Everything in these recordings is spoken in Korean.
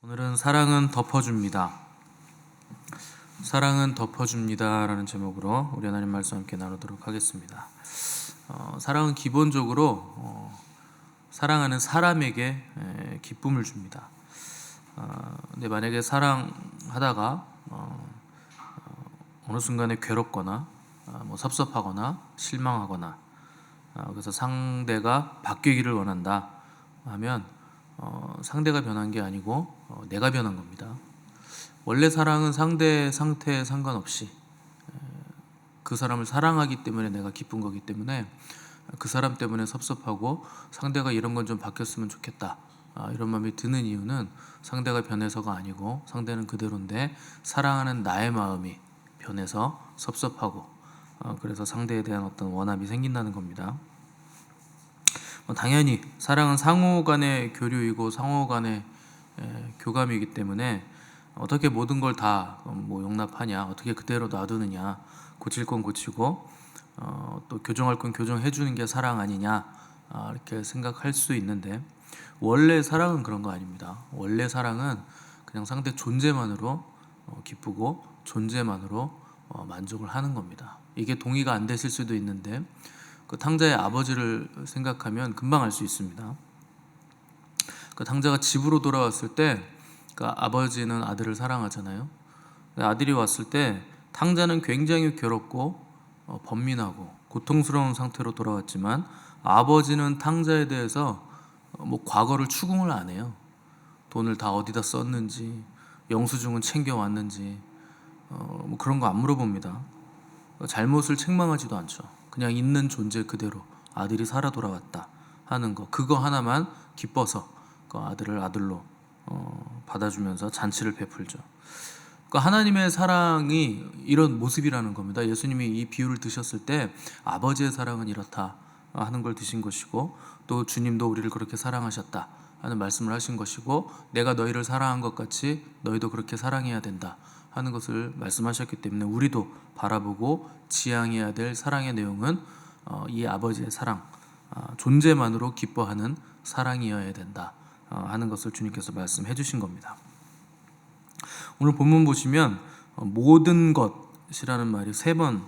오늘은 사랑은 덮어줍니다. 사랑은 덮어줍니다 라는 제목으로 우리 하나님 말씀 함께 나누도록 하겠습니다. 사랑은 기본적으로 사랑하는 사람에게 기쁨을 줍니다. 근데 만약에 사랑하다가 어느 순간에 괴롭거나 섭섭하거나 실망하거나 그래서 상대가 바뀌기를 원한다 하면 상대가 변한 게 아니고 내가 변한 겁니다. 원래 사랑은 상대 상태에 상관없이 그 사람을 사랑하기 때문에 내가 기쁜 거기 때문에 그 사람 때문에 섭섭하고 상대가 이런 건 좀 바뀌었으면 좋겠다 이런 마음이 드는 이유는 상대가 변해서가 아니고 상대는 그대로인데 사랑하는 나의 마음이 변해서 섭섭하고 그래서 상대에 대한 어떤 원함이 생긴다는 겁니다. 당연히 사랑은 상호 간의 교류이고 상호 간의 교감이기 때문에 어떻게 모든 걸 다 용납하냐, 어떻게 그대로 놔두느냐, 고칠 건 고치고 또 교정할 건 교정해 주는 게 사랑 아니냐 이렇게 생각할 수 있는데 원래 사랑은 그런 거 아닙니다. 원래 사랑은 그냥 상대 존재만으로 기쁘고 존재만으로 만족을 하는 겁니다. 이게 동의가 안 되실 수도 있는데 그 탕자의 아버지를 생각하면 금방 알 수 있습니다. 그 탕자가 집으로 돌아왔을 때 그 아버지는 아들을 사랑하잖아요. 아들이 왔을 때 탕자는 굉장히 괴롭고 번민하고 고통스러운 상태로 돌아왔지만 아버지는 탕자에 대해서 과거를 추궁을 안 해요. 돈을 다 어디다 썼는지, 영수증은 챙겨왔는지 그런 거 안 물어봅니다. 잘못을 책망하지도 않죠. 그냥 있는 존재 그대로 아들이 살아 돌아왔다 하는 거, 그거 하나만 기뻐서 그 아들을 아들로 받아주면서 잔치를 베풀죠. 그 하나님의 사랑이 이런 모습이라는 겁니다. 예수님이 이 비유를 드셨을 때 아버지의 사랑은 이렇다 하는 걸 드신 것이고, 또 주님도 우리를 그렇게 사랑하셨다 하는 말씀을 하신 것이고, 내가 너희를 사랑한 것 같이 너희도 그렇게 사랑해야 된다 하는 것을 말씀하셨기 때문에 우리도 바라보고 지향해야 될 사랑의 내용은 이 아버지의 사랑, 존재만으로 기뻐하는 사랑이어야 된다 하는 것을 주님께서 말씀해 주신 겁니다. 오늘 본문 보시면 모든 것이라는 말이 3번,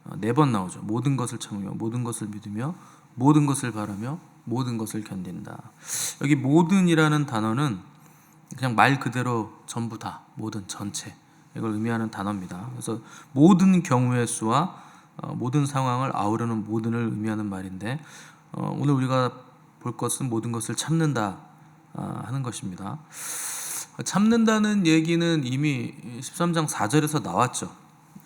4번 나오죠. 모든 것을 참으며, 모든 것을 믿으며, 모든 것을 바라며, 모든 것을 견딘다. 여기 모든이라는 단어는 그냥 말 그대로 전부 다, 모든, 전체, 이걸 의미하는 단어입니다. 그래서 모든 경우의 수와 모든 상황을 아우르는 모든을 의미하는 말인데 오늘 우리가 볼 것은 모든 것을 참는다 하는 것입니다. 참는다는 얘기는 이미 13장 4절에서 나왔죠.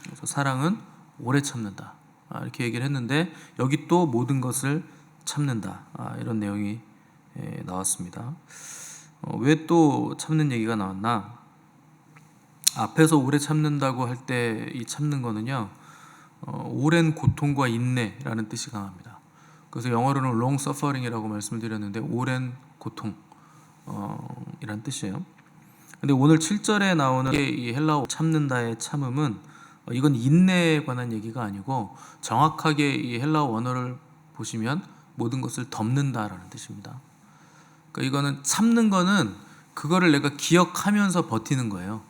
그래서 사랑은 오래 참는다 이렇게 얘기를 했는데 여기 또 모든 것을 참는다 이런 내용이 나왔습니다. 왜 또 참는 얘기가 나왔나? 앞에서 오래 참는다고 할 때 이 참는 거는요, 오랜 고통과 인내라는 뜻이 강합니다. 그래서 영어로는 long suffering이라고 말씀을 드렸는데 오랜 고통 이란 뜻이에요. 근데 오늘 7절에 나오는 이 헬라어 참는다의 참음은 이건 인내에 관한 얘기가 아니고 정확하게 이 헬라어 원어를 보시면 모든 것을 덮는다라는 뜻입니다. 그러니까 이거는 참는 거는 그거를 내가 기억하면서 버티는 거예요.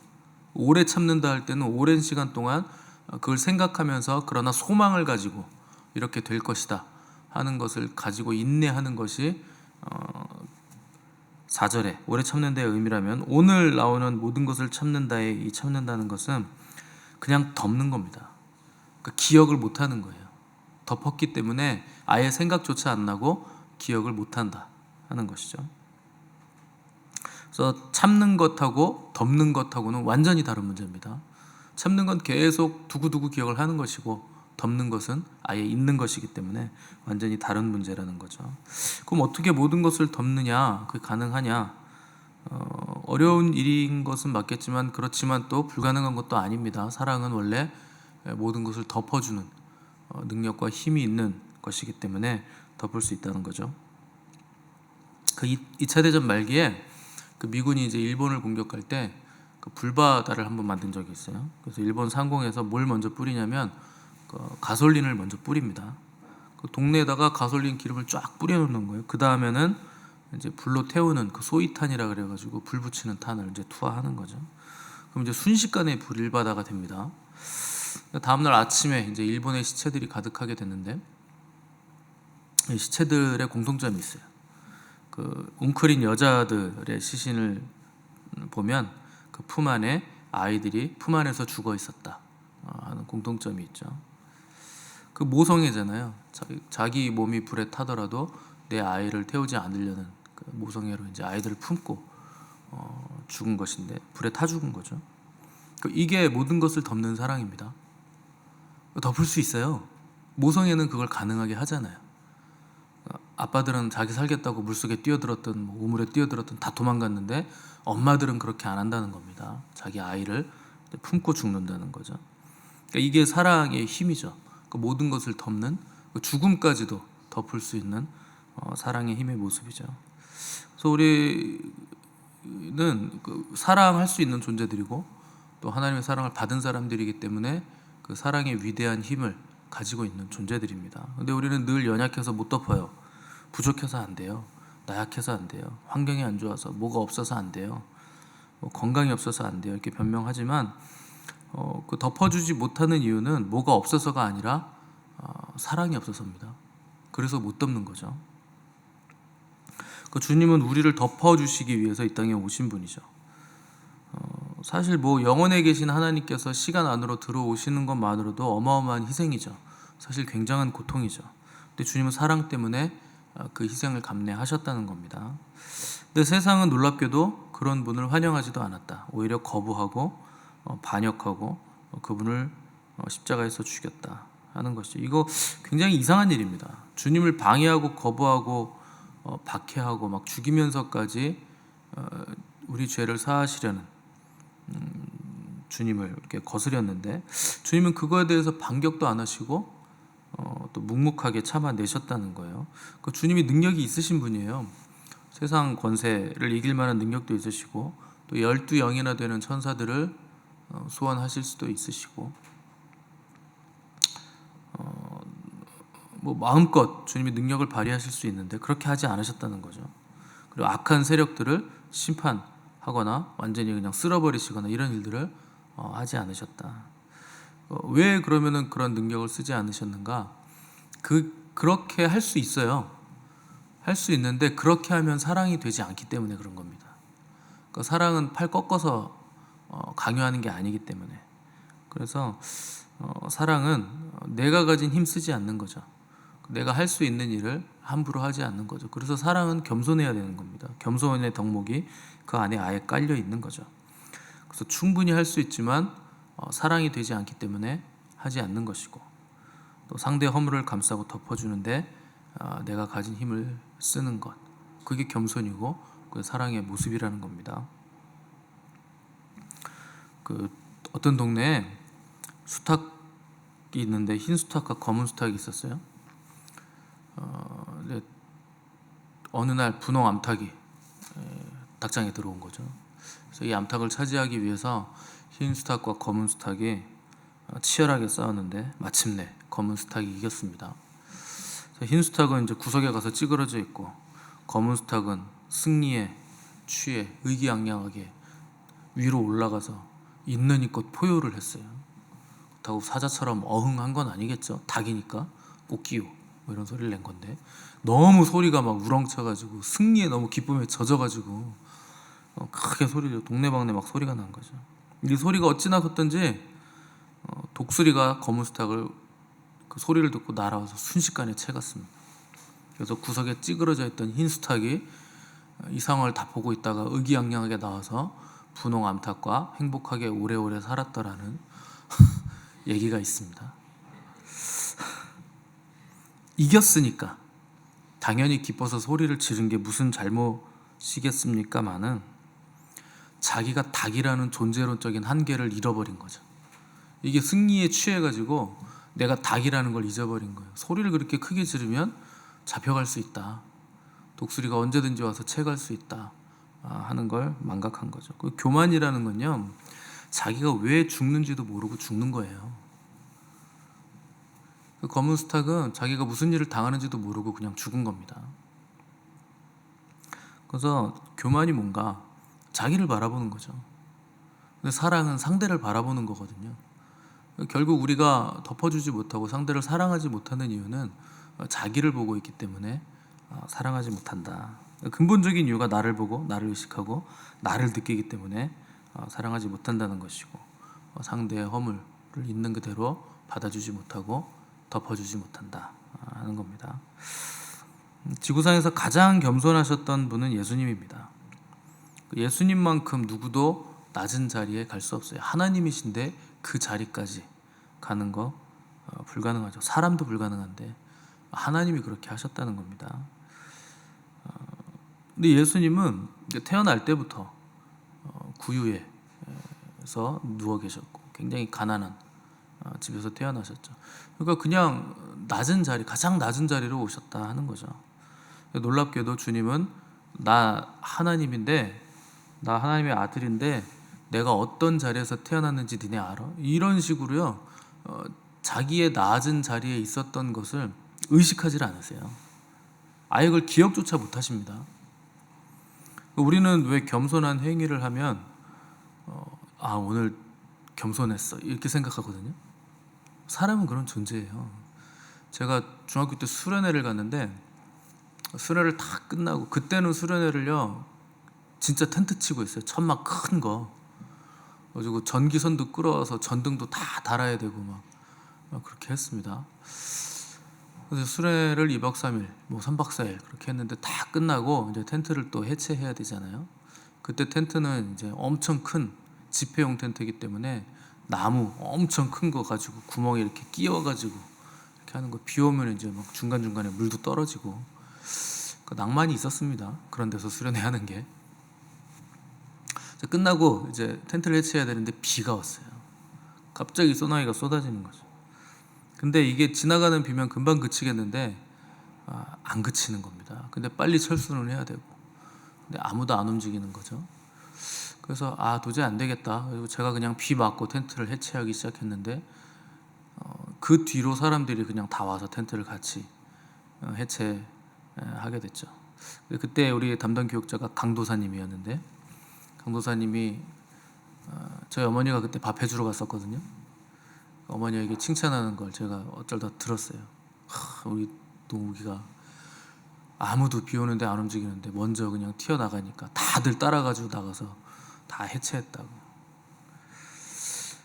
오래 참는다 할 때는 오랜 시간 동안 그걸 생각하면서 그러나 소망을 가지고 이렇게 될 것이다 하는 것을 가지고 인내하는 것이 4절에 오래 참는 데의 의미라면 오늘 나오는 모든 것을 참는다의 이 참는다는 것은 그냥 덮는 겁니다. 그러니까 기억을 못하는 거예요. 덮었기 때문에 아예 생각조차 안 나고 기억을 못한다 하는 것이죠. 그래서 참는 것하고 덮는 것하고는 완전히 다른 문제입니다. 참는 건 계속 두고두고 기억을 하는 것이고 덮는 것은 아예 있는 것이기 때문에 완전히 다른 문제라는 거죠. 그럼 어떻게 모든 것을 덮느냐? 그게 가능하냐? 어려운 일인 것은 맞겠지만 그렇지만 또 불가능한 것도 아닙니다. 사랑은 원래 모든 것을 덮어주는 능력과 힘이 있는 것이기 때문에 덮을 수 있다는 거죠. 그 2차 대전 말기에 그 미군이 이제 일본을 공격할 때 그 불바다를 한번 만든 적이 있어요. 그래서 일본 상공에서 뭘 먼저 뿌리냐면 그 가솔린을 먼저 뿌립니다. 그 동네에다가 가솔린 기름을 쫙 뿌려놓는 거예요. 그 다음에는 이제 불로 태우는 그 소이탄이라 그래가지고 불 붙이는 탄을 이제 투하하는 거죠. 그럼 이제 순식간에 불일바다가 됩니다. 다음날 아침에 이제 일본의 시체들이 가득하게 됐는데, 이 시체들의 공통점이 있어요. 그 웅크린 여자들의 시신을 보면 그 품 안에 아이들이 품 안에서 죽어 있었다 하는 공통점이 있죠. 그 모성애잖아요. 자기 몸이 불에 타더라도 내 아이를 태우지 않으려는 그 모성애로 이제 아이들을 품고 죽은 것인데, 불에 타 죽은 거죠. 이게 모든 것을 덮는 사랑입니다. 덮을 수 있어요. 모성애는 그걸 가능하게 하잖아요. 아빠들은 자기 살겠다고 물속에 뛰어들었든 우물에 뛰어들었든 다 도망갔는데, 엄마들은 그렇게 안 한다는 겁니다. 자기 아이를 품고 죽는다는 거죠. 그러니까 이게 사랑의 힘이죠. 모든 것을 덮는, 죽음까지도 덮을 수 있는 사랑의 힘의 모습이죠. 그래서 우리는 사랑할 수 있는 존재들이고, 또 하나님의 사랑을 받은 사람들이기 때문에 그 사랑의 위대한 힘을 가지고 있는 존재들입니다. 근데 우리는 늘 연약해서 못 덮어요. 부족해서 안 돼요. 나약해서 안 돼요. 환경이 안 좋아서, 뭐가 없어서 안 돼요. 건강이 없어서 안 돼요. 이렇게 변명하지만 그 덮어주지 못하는 이유는 뭐가 없어서가 아니라 사랑이 없어서입니다. 그래서 못 덮는 거죠. 주님은 우리를 덮어주시기 위해서 이 땅에 오신 분이죠. 사실 영원에 계신 하나님께서 시간 안으로 들어오시는 것만으로도 어마어마한 희생이죠. 사실 굉장한 고통이죠. 근데 주님은 사랑 때문에 그 희생을 감내하셨다는 겁니다. 근데 세상은 놀랍게도 그런 분을 환영하지도 않았다. 오히려 거부하고 반역하고 그분을 십자가에서 죽였다 하는 것이죠. 이거 굉장히 이상한 일입니다. 주님을 방해하고 거부하고 박해하고 막 죽이면서까지 우리 죄를 사하시려는 주님을 이렇게 거스렸는데, 주님은 그거에 대해서 반격도 안 하시고 또 묵묵하게 참아내셨다는 거예요. 주님이 능력이 있으신 분이에요. 세상 권세를 이길 만한 능력도 있으시고, 또 12영이나 되는 천사들을 소환하실 수도 있으시고, 마음껏 주님이 능력을 발휘하실 수 있는데 그렇게 하지 않으셨다는 거죠. 그리고 악한 세력들을 심판하거나 완전히 그냥 쓸어버리시거나 이런 일들을 하지 않으셨다. 왜 그러면은 그런 능력을 쓰지 않으셨는가? 그렇게 할 수 있어요. 할 수 있는데 그렇게 하면 사랑이 되지 않기 때문에 그런 겁니다. 사랑은 팔 꺾어서 강요하는 게 아니기 때문에. 그래서 사랑은 내가 가진 힘 쓰지 않는 거죠. 내가 할 수 있는 일을 함부로 하지 않는 거죠. 그래서 사랑은 겸손해야 되는 겁니다. 겸손의 덕목이 그 안에 아예 깔려 있는 거죠. 그래서 충분히 할 수 있지만 사랑이 되지 않기 때문에 하지 않는 것이고, 또 상대의 허물을 감싸고 덮어주는데 내가 가진 힘을 쓰는 것, 그게 겸손이고 그 사랑의 모습이라는 겁니다. 어떤 동네에 수탉이 있는데 흰 수탉과 검은 수탉이 있었어요. 어느 날 분홍 암탉이 닭장에 들어온 거죠. 그래서 이 암탉을 차지하기 위해서 흰 수탉과 검은 수탉이 치열하게 싸웠는데 마침내 검은 수탉이 이겼습니다. 흰 수탉은 이제 구석에 가서 찌그러져 있고, 검은 수탉은 승리에 취해 의기양양하게 위로 올라가서 있는 이껏 포효를 했어요. 그렇다고 사자처럼 어흥한 건 아니겠죠. 닭이니까 꼬끼요 이런 소리를 낸 건데, 너무 소리가 막 우렁차가지고 승리에 너무 기쁨에 젖어가지고 크게 소리를, 동네방네 막 소리가 난 거죠. 이 소리가 어찌나 컸던지 독수리가 검은 수탉을 그 소리를 듣고 날아와서 순식간에 채갔습니다. 그래서 구석에 찌그러져 있던 흰 수탉이 이 상황을 다 보고 있다가 의기양양하게 나와서 분홍 암탉과 행복하게 오래오래 살았더라는 얘기가 있습니다. 이겼으니까 당연히 기뻐서 소리를 지른 게 무슨 잘못이겠습니까마는 자기가 닭이라는 존재론적인 한계를 잃어버린 거죠. 이게 승리에 취해가지고 내가 닭이라는 걸 잊어버린 거예요. 소리를 그렇게 크게 지르면 잡혀갈 수 있다, 독수리가 언제든지 와서 채갈 수 있다 하는 걸 망각한 거죠. 그 교만이라는 건요, 자기가 왜 죽는지도 모르고 죽는 거예요. 그 검은 수탉은 자기가 무슨 일을 당하는지도 모르고 그냥 죽은 겁니다. 그래서 교만이 뭔가 자기를 바라보는 거죠. 근데 사랑은 상대를 바라보는 거거든요. 결국 우리가 덮어주지 못하고 상대를 사랑하지 못하는 이유는 자기를 보고 있기 때문에 사랑하지 못한다. 근본적인 이유가 나를 보고 나를 의식하고 나를 느끼기 때문에 사랑하지 못한다는 것이고, 상대의 허물을 있는 그대로 받아주지 못하고 덮어주지 못한다 하는 겁니다. 지구상에서 가장 겸손하셨던 분은 예수님입니다. 예수님만큼 누구도 낮은 자리에 갈 수 없어요. 하나님이신데 그 자리까지 가는 거 불가능하죠. 사람도 불가능한데 하나님이 그렇게 하셨다는 겁니다. 근데 예수님은 태어날 때부터 구유에서 누워 계셨고 굉장히 가난한 집에서 태어나셨죠. 그러니까 그냥 낮은 자리, 가장 낮은 자리로 오셨다 하는 거죠. 놀랍게도 주님은 나 하나님인데, 나 하나님의 아들인데 내가 어떤 자리에서 태어났는지 니네 알아? 이런 식으로요, 자기의 낮은 자리에 있었던 것을 의식하지 않으세요. 아예 그걸 기억조차 못하십니다. 우리는 왜 겸손한 행위를 하면 오늘 겸손했어 이렇게 생각하거든요. 사람은 그런 존재예요. 제가 중학교 때 수련회를 갔는데 수련회를 다 끝나고, 그때는 수련회를요 진짜 텐트 치고 있어요. 천막 큰 거. 그리고 전기선도 끌어와서 전등도 다 달아야 되고 막 그렇게 했습니다. 그래서 수련회를 2박 3일, 3박 4일 그렇게 했는데 다 끝나고 이제 텐트를 또 해체해야 되잖아요. 그때 텐트는 이제 엄청 큰 집회용 텐트이기 때문에 나무 엄청 큰 거 가지고 구멍에 이렇게 끼워가지고 이렇게 하는 거, 비 오면 이제 막 중간중간에 물도 떨어지고, 그 낭만이 있었습니다. 그런 데서 수련회 하는 게. 끝나고 이제 텐트를 해체해야 되는데 비가 왔어요. 갑자기 소나기가 쏟아지는 거죠. 근데 이게 지나가는 비면 금방 그치겠는데 안 그치는 겁니다. 근데 빨리 철수는 해야 되고, 근데 아무도 안 움직이는 거죠. 그래서 도저히 안 되겠다. 그리고 제가 그냥 비 맞고 텐트를 해체하기 시작했는데 그 뒤로 사람들이 그냥 다 와서 텐트를 같이 해체하게 됐죠. 그때 우리 담당 교육자가 강도사님이었는데, 강도사님이 저희 어머니가 그때 밥 해주러 갔었거든요. 어머니에게 칭찬하는 걸 제가 어쩔다 들었어요. 우리 동욱이가 아무도 비 오는데 안 움직이는데 먼저 그냥 튀어나가니까 다들 따라가지고 나가서 다 해체했다고.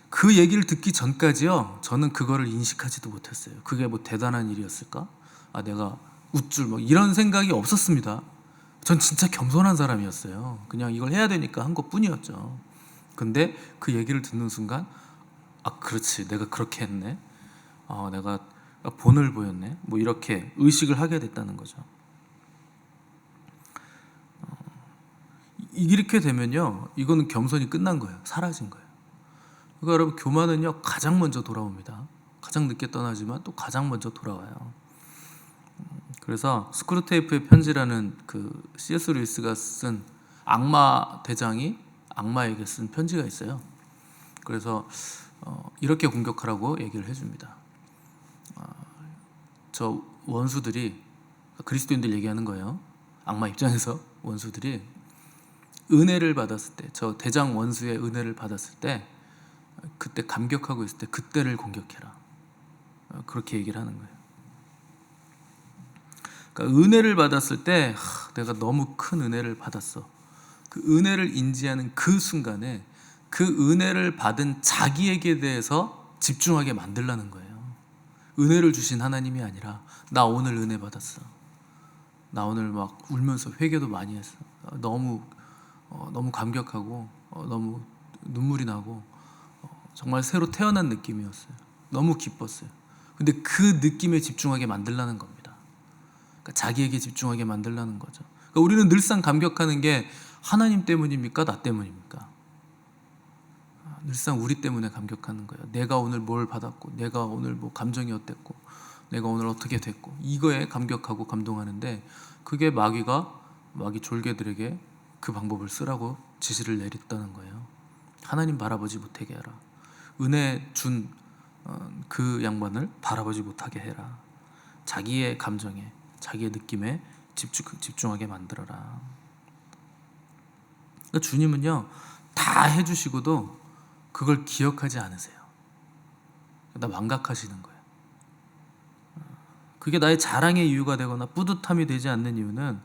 그 얘기를 듣기 전까지요, 저는 그거를 인식하지도 못했어요. 그게 뭐 대단한 일이었을까? 내가 웃줄 이런 생각이 없었습니다. 전 진짜 겸손한 사람이었어요. 그냥 이걸 해야 되니까 한 것뿐이었죠. 근데 그 얘기를 듣는 순간 그렇지, 내가 그렇게 했네, 내가 본을 보였네, 이렇게 의식을 하게 됐다는 거죠. 이렇게 되면요, 이거는 겸손이 끝난 거예요. 사라진 거예요. 그러니까 여러분, 교만은요 가장 먼저 돌아옵니다. 가장 늦게 떠나지만 또 가장 먼저 돌아와요. 그래서 스크루테이프의 편지라는 그 C.S. 루이스가 쓴 악마 대장이 악마에게 쓴 편지가 있어요. 그래서 이렇게 공격하라고 얘기를 해줍니다. 저 원수들이, 그리스도인들 얘기하는 거예요. 악마 입장에서 원수들이 은혜를 받았을 때, 저 대장 원수의 은혜를 받았을 때, 그때 감격하고 있을 때 그때를 공격해라. 그렇게 얘기를 하는 거예요. 그러니까 은혜를 받았을 때 내가 너무 큰 은혜를 받았어. 그 은혜를 인지하는 그 순간에 그 은혜를 받은 자기에게 대해서 집중하게 만들라는 거예요. 은혜를 주신 하나님이 아니라 나 오늘 은혜 받았어. 나 오늘 막 울면서 회개도 많이 했어. 너무 감격하고 너무 눈물이 나고 정말 새로 태어난 느낌이었어요. 너무 기뻤어요. 근데 그 느낌에 집중하게 만들라는 겁니다. 그러니까 자기에게 집중하게 만들라는 거죠. 그러니까 우리는 늘상 감격하는 게 하나님 때문입니까? 나 때문입니까? 늘상 우리 때문에 감격하는 거예요. 내가 오늘 뭘 받았고, 내가 오늘 뭐 감정이 어땠고, 내가 오늘 어떻게 됐고, 이거에 감격하고 감동하는데, 그게 마귀 졸개들에게 그 방법을 쓰라고 지시를 내렸다는 거예요. 하나님 바라보지 못하게 해라. 은혜 준 그 양반을 바라보지 못하게 해라. 자기의 감정에, 자기의 느낌에 집중하게 만들어라. 그러니까 주님은요, 다 해주시고도 그걸 기억하지 않으세요. 나 망각하시는 거예요. 그게 나의 자랑의 이유가 되거나 뿌듯함이 되지 않는 이유는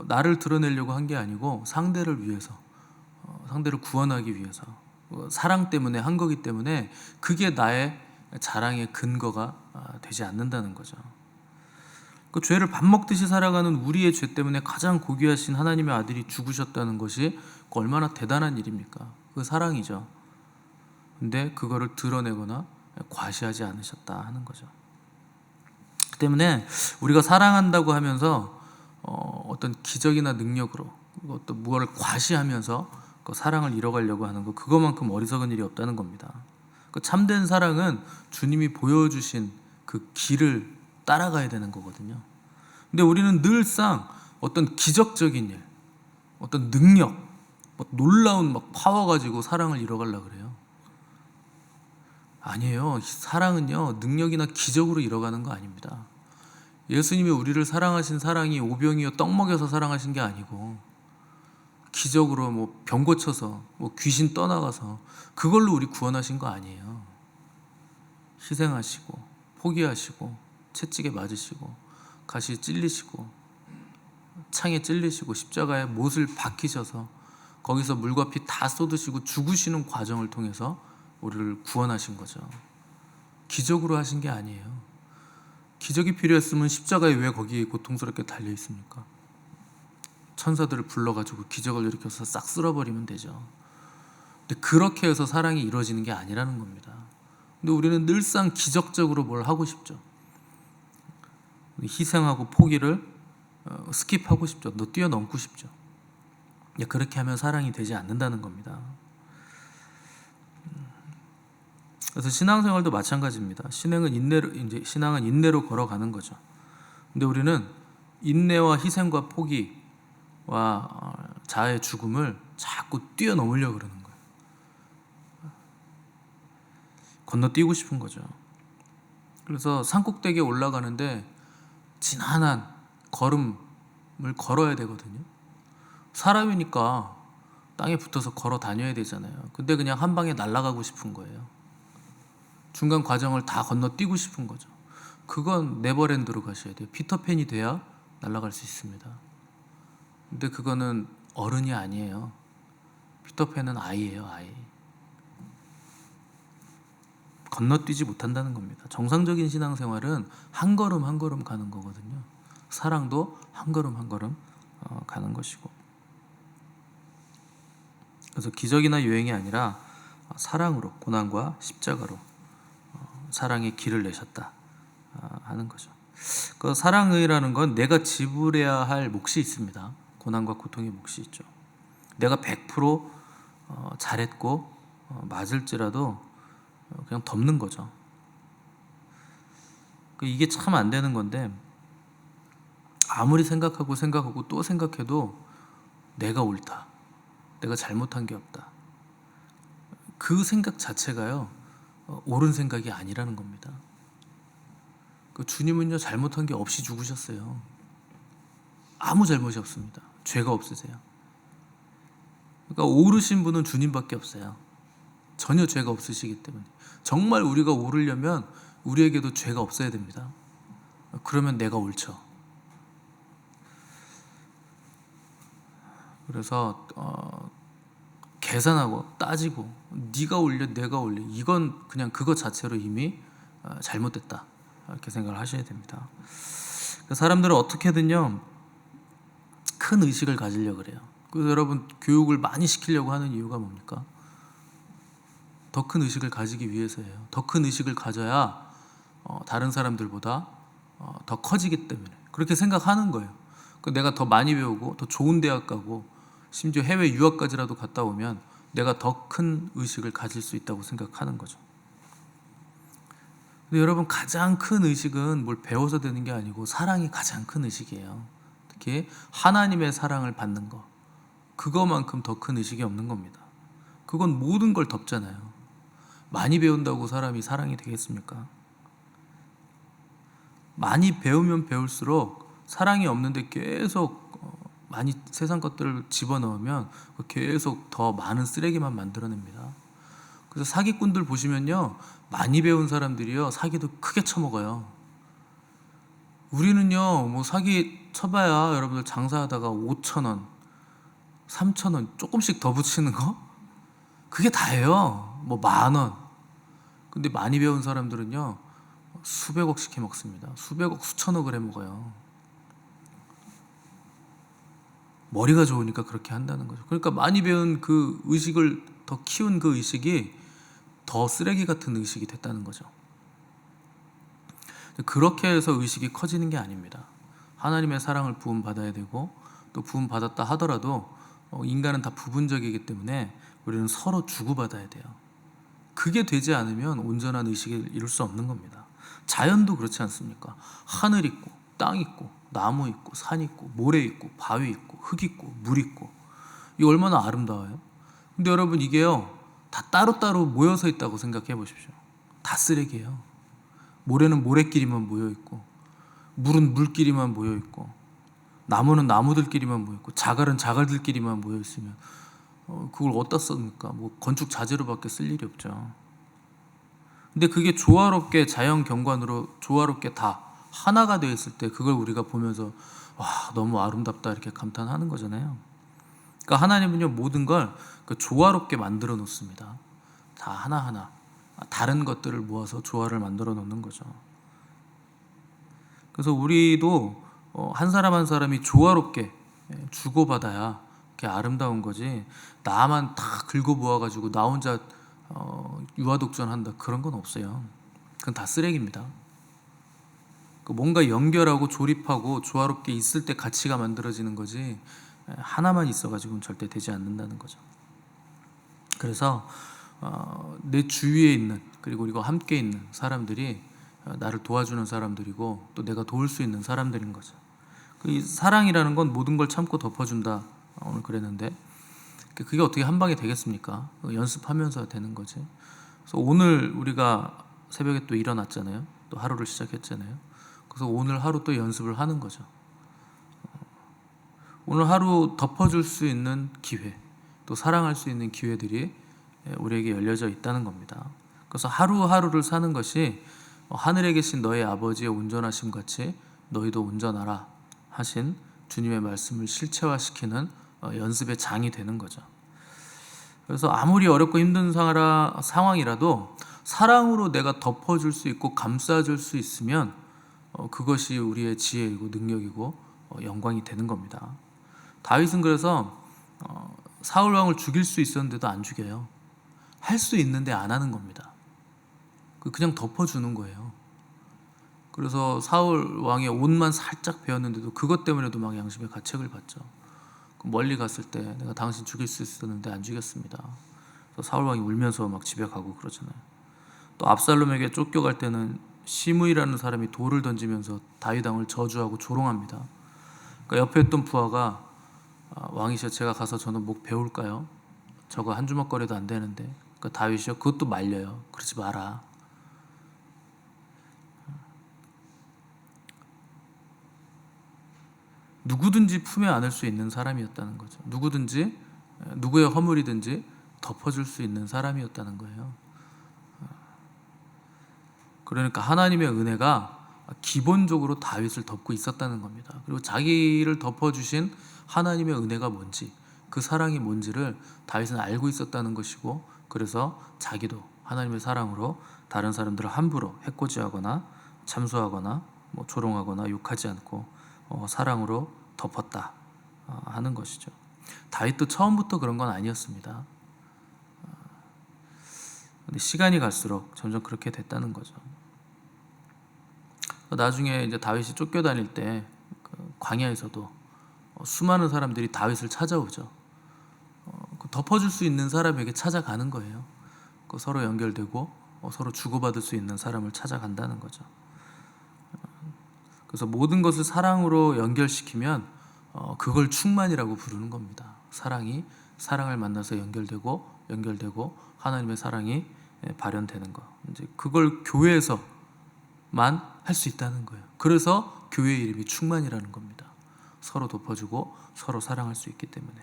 나를 드러내려고 한 게 아니고 상대를 위해서, 상대를 구원하기 위해서, 사랑 때문에 한 거기 때문에 그게 나의 자랑의 근거가 되지 않는다는 거죠. 그 죄를 밥 먹듯이 살아가는 우리의 죄 때문에 가장 고귀하신 하나님의 아들이 죽으셨다는 것이 얼마나 대단한 일입니까? 그 사랑이죠. 근데 그거를 드러내거나 과시하지 않으셨다 하는 거죠. 그 때문에 우리가 사랑한다고 하면서 어떤 기적이나 능력으로 어떤 무엇을 과시하면서 그 사랑을 이뤄가려고 하는 거, 그거만큼 어리석은 일이 없다는 겁니다. 그 참된 사랑은 주님이 보여주신 그 길을 따라가야 되는 거거든요. 근데 우리는 늘상 어떤 기적적인 일, 어떤 능력, 놀라운 파워 가지고 사랑을 이뤄가려고 그래요. 아니에요. 사랑은요, 능력이나 기적으로 이뤄가는 거 아닙니다. 예수님이 우리를 사랑하신 사랑이 오병이어 떡 먹여서 사랑하신 게 아니고, 기적으로 병 고쳐서 귀신 떠나가서 그걸로 우리 구원하신 거 아니에요. 희생하시고 포기하시고 채찍에 맞으시고 가시에 찔리시고 창에 찔리시고 십자가에 못을 박히셔서 거기서 물과 피 다 쏟으시고 죽으시는 과정을 통해서 우리를 구원하신 거죠. 기적으로 하신 게 아니에요. 기적이 필요했으면 십자가에 왜 거기 고통스럽게 달려 있습니까? 천사들을 불러가지고 기적을 일으켜서 싹 쓸어버리면 되죠. 근데 그렇게 해서 사랑이 이루어지는 게 아니라는 겁니다. 근데 우리는 늘상 기적적으로 뭘 하고 싶죠. 희생하고 포기를 스킵하고 싶죠. 뛰어넘고 싶죠. 그렇게 하면 사랑이 되지 않는다는 겁니다. 그래서 신앙생활도 마찬가지입니다. 신앙은 인내로 걸어가는 거죠. 근데 우리는 인내와 희생과 포기와 자아의 죽음을 자꾸 뛰어넘으려고 그러는 거예요. 건너뛰고 싶은 거죠. 그래서 산꼭대기에 올라가는데 지난한 걸음을 걸어야 되거든요. 사람이니까 땅에 붙어서 걸어 다녀야 되잖아요. 근데 그냥 한 방에 날아가고 싶은 거예요. 중간 과정을 다 건너뛰고 싶은 거죠. 그건 네버랜드로 가셔야 돼요. 피터팬이 돼야 날아갈 수 있습니다. 근데 그거는 어른이 아니에요. 피터팬은 아이예요, 아이. 건너뛰지 못한다는 겁니다. 정상적인 신앙생활은 한 걸음 한 걸음 가는 거거든요. 사랑도 한 걸음 한 걸음 가는 것이고. 그래서 기적이나 유행이 아니라 사랑으로, 고난과 십자가로 사랑의 길을 내셨다 하는 거죠. 그 사랑이라는 건 내가 지불해야 할 몫이 있습니다. 고난과 고통의 몫이 있죠. 내가 100% 잘했고 맞을지라도 그냥 덮는 거죠. 이게 참 안 되는 건데, 아무리 생각하고 또 생각해도 내가 옳다, 내가 잘못한 게 없다, 그 생각 자체가요 옳은 생각이 아니라는 겁니다. 주님은요 잘못한 게 없이 죽으셨어요. 아무 잘못이 없습니다. 죄가 없으세요. 그러니까 오르신 분은 주님밖에 없어요. 전혀 죄가 없으시기 때문에. 정말 우리가 오르려면 우리에게도 죄가 없어야 됩니다. 그러면 내가 옳죠. 그래서 계산하고 따지고 네가 올려 내가 올려, 이건 그냥 그것 자체로 이미 잘못됐다, 이렇게 생각을 하셔야 됩니다. 사람들은 어떻게든요 큰 의식을 가지려고 그래요. 그래서 여러분 교육을 많이 시키려고 하는 이유가 뭡니까? 더 큰 의식을 가지기 위해서예요. 더 큰 의식을 가져야 다른 사람들보다 더 커지기 때문에 그렇게 생각하는 거예요. 내가 더 많이 배우고 더 좋은 대학 가고 심지어 해외 유학까지라도 갔다 오면 내가 더 큰 의식을 가질 수 있다고 생각하는 거죠. 근데 여러분 가장 큰 의식은 뭘 배워서 되는 게 아니고 사랑이 가장 큰 의식이에요. 특히 하나님의 사랑을 받는 거, 그거만큼 더 큰 의식이 없는 겁니다. 그건 모든 걸 덮잖아요. 많이 배운다고 사람이 사랑이 되겠습니까? 많이 배우면 배울수록 사랑이 없는데 계속 많이 세상 것들을 집어넣으면 계속 더 많은 쓰레기만 만들어냅니다. 그래서 사기꾼들 보시면요, 많이 배운 사람들이요 사기도 크게 쳐먹어요. 우리는요 뭐 사기 쳐봐야 여러분들 장사하다가 5,000원, 3,000원 조금씩 더 붙이는 거, 그게 다예요. 뭐 10,000원. 근데 많이 배운 사람들은요 수백억씩 해먹습니다. 수백억, 수천억을 해먹어요. 머리가 좋으니까 그렇게 한다는 거죠. 그러니까 많이 배운 그 의식을 더 키운 그 의식이 더 쓰레기 같은 의식이 됐다는 거죠. 그렇게 해서 의식이 커지는 게 아닙니다. 하나님의 사랑을 부음받아야 되고, 또 부음받았다 하더라도 인간은 다 부분적이기 때문에 우리는 서로 주고받아야 돼요. 그게 되지 않으면 온전한 의식을 이룰 수 없는 겁니다. 자연도 그렇지 않습니까? 하늘 있고 땅 있고 나무 있고 산 있고 모래 있고 바위 있고 흙 있고 물 있고, 이거 얼마나 아름다워요. 근데 여러분 이게요 다 따로따로 모여서 있다고 생각해 보십시오. 다 쓰레기예요. 모래는 모래끼리만 모여 있고, 물은 물끼리만 모여 있고, 나무는 나무들끼리만 모여 있고, 자갈은 자갈들끼리만 모여 있으면 그걸 어디다 씁니까? 뭐 건축 자재로밖에 쓸 일이 없죠. 근데 그게 조화롭게 자연 경관으로 조화롭게 다 하나가 되어 있을 때 그걸 우리가 보면서 와 너무 아름답다 이렇게 감탄하는 거잖아요. 그러니까 하나님은요 모든 걸 조화롭게 만들어 놓습니다. 다 하나하나 다른 것들을 모아서 조화를 만들어 놓는 거죠. 그래서 우리도 한 사람 한 사람이 조화롭게 주고받아야 그게 아름다운 거지, 나만 다 긁어 모아가지고 나 혼자 유아독전한다 그런 건 없어요. 그건 다 쓰레기입니다. 뭔가 연결하고 조립하고 조화롭게 있을 때 가치가 만들어지는 거지, 하나만 있어가지고는 절대 되지 않는다는 거죠. 그래서 내 주위에 있는, 그리고 우리가 함께 있는 사람들이 나를 도와주는 사람들이고 또 내가 도울 수 있는 사람들인 거죠. 이 사랑이라는 건 모든 걸 참고 덮어준다 오늘 그랬는데, 그게 어떻게 한 방에 되겠습니까? 연습하면서 되는 거지. 그래서 오늘 우리가 새벽에 또 일어났잖아요. 또 하루를 시작했잖아요. 그래서 오늘 하루 또 연습을 하는 거죠. 오늘 하루 덮어줄 수 있는 기회, 또 사랑할 수 있는 기회들이 우리에게 열려져 있다는 겁니다. 그래서 하루하루를 사는 것이 하늘에 계신 너희 아버지의 온전하심 같이 너희도 온전하라 하신 주님의 말씀을 실체화시키는 연습의 장이 되는 거죠. 그래서 아무리 어렵고 힘든 상황이라도 사랑으로 내가 덮어줄 수 있고 감싸줄 수 있으면 그것이 우리의 지혜이고 능력이고 영광이 되는 겁니다. 다윗은 그래서 사울 왕을 죽일 수 있었는데도 안 죽여요. 할 수 있는데 안 하는 겁니다. 그냥 덮어주는 거예요. 그래서 사울 왕의 옷만 살짝 베었는데도 그것 때문에도 막 양심의 가책을 받죠. 멀리 갔을 때 내가 당신 죽일 수 있었는데 안 죽였습니다. 그래서 사울 왕이 울면서 막 집에 가고 그러잖아요. 또 압살롬에게 쫓겨갈 때는 시므이라는 사람이 돌을 던지면서 다윗 왕을 저주하고 조롱합니다. 그러니까 옆에 있던 부하가 왕이시여 제가 가서 저는 목 베울까요? 저거 한 주먹거리도 안 되는데. 그러니까 다윗이요 그것도 말려요. 그러지 마라. 누구든지 품에 안을 수 있는 사람이었다는 거죠. 누구든지 누구의 허물이든지 덮어줄 수 있는 사람이었다는 거예요. 그러니까 하나님의 은혜가 기본적으로 다윗을 덮고 있었다는 겁니다. 그리고 자기를 덮어주신 하나님의 은혜가 뭔지, 그 사랑이 뭔지를 다윗은 알고 있었다는 것이고, 그래서 자기도 하나님의 사랑으로 다른 사람들을 함부로 해코지하거나 참수하거나 뭐 조롱하거나 욕하지 않고 사랑으로 덮었다 하는 것이죠. 다윗도 처음부터 그런 건 아니었습니다. 근데 시간이 갈수록 점점 그렇게 됐다는 거죠. 나중에 이제 다윗이 쫓겨다닐 때 광야에서도 수많은 사람들이 다윗을 찾아오죠. 덮어줄 수 있는 사람에게 찾아가는 거예요. 서로 연결되고 서로 주고받을 수 있는 사람을 찾아간다는 거죠. 그래서 모든 것을 사랑으로 연결시키면 그걸 충만이라고 부르는 겁니다. 사랑이 사랑을 만나서 연결되고 하나님의 사랑이 발현되는 거. 이제 그걸 교회에서만 할 수 있다는 거예요. 그래서 교회 이름이 충만이라는 겁니다. 서로 덮어주고 서로 사랑할 수 있기 때문에.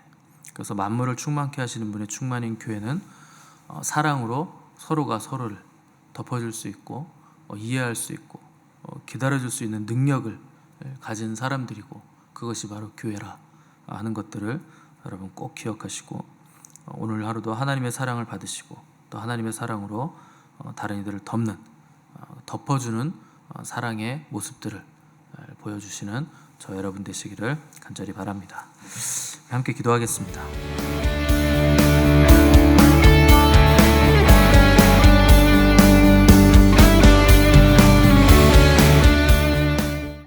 그래서 만물을 충만케 하시는 분의 충만인 교회는 사랑으로 서로가 서로를 덮어줄 수 있고 이해할 수 있고 기다려줄 수 있는 능력을 가진 사람들이고, 그것이 바로 교회라 하는 것들을 여러분 꼭 기억하시고, 오늘 하루도 하나님의 사랑을 받으시고 또 하나님의 사랑으로 다른 이들을 덮어주는 사랑의 모습들을 보여주시는 저 여러분 되시기를 간절히 바랍니다. 함께 기도하겠습니다.